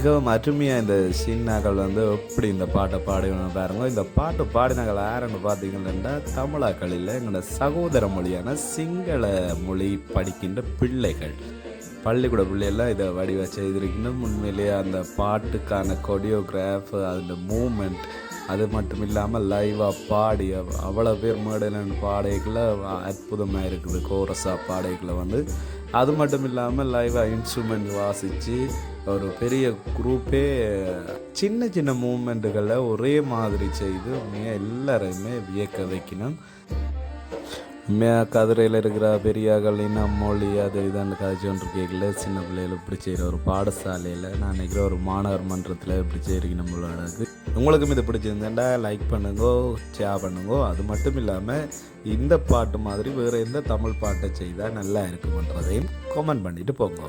மிகவும் அருமையாக இந்த சின்னாக்கள் எப்படி இந்த பாட்டை பாடினு பாருங்க. இந்த பாட்டு பாடினாக்கள் யாருன்னு பார்த்தீங்கன்னா தமிழாக்கள் இல்லை, எங்களோட சகோதர மொழியான சிங்கள மொழி படிக்கின்ற பிள்ளைகள், பள்ளிக்கூட பிள்ளையெல்லாம் இதை வடிவ செய்திருக்கணும். உண்மையிலேயே அந்த பாட்டுக்கான கொரியோகிராஃப், அந்த மூமெண்ட், அது மட்டும் இல்லாமல் லைவாக பாடி அவ்வளோ பேர் மேடையில் பாடைகளை அற்புதமாக இருக்குது. கோரஸாக பாடைகளை அது மட்டும் இல்லாமல் லைவாக இன்ஸ்ட்ருமெண்ட் வாசித்து ஒரு பெரிய குரூப்பே சின்ன சின்ன மூமெண்ட்டுகளை ஒரே மாதிரி செய்து எல்லாரையுமே வியக்க வைக்கணும். கதிரையில் இருக்கிற பெரியாக்கள் இனம் மொழி அது இதான்னு கதைச்சு ஒன்று கேட்கல. சின்ன பிள்ளைகள் இப்படி செய்கிற ஒரு பாடசாலையில் நான் நினைக்கிற ஒரு மாணவர் மன்றத்தில் இப்படி செய்கிறீங்க நம்மளோட. உங்களுக்கும் இது பிடிச்சிருந்தேன்டா லைக் பண்ணுங்கோ, ஷேர் பண்ணுங்கோ. அது மட்டும் இல்லாமல் இந்த பாட்டு மாதிரி வேறு எந்த தமிழ் பாட்டை செய்தால் நல்லா இருக்குன்றதையும் கமெண்ட் பண்ணிவிட்டு போங்க.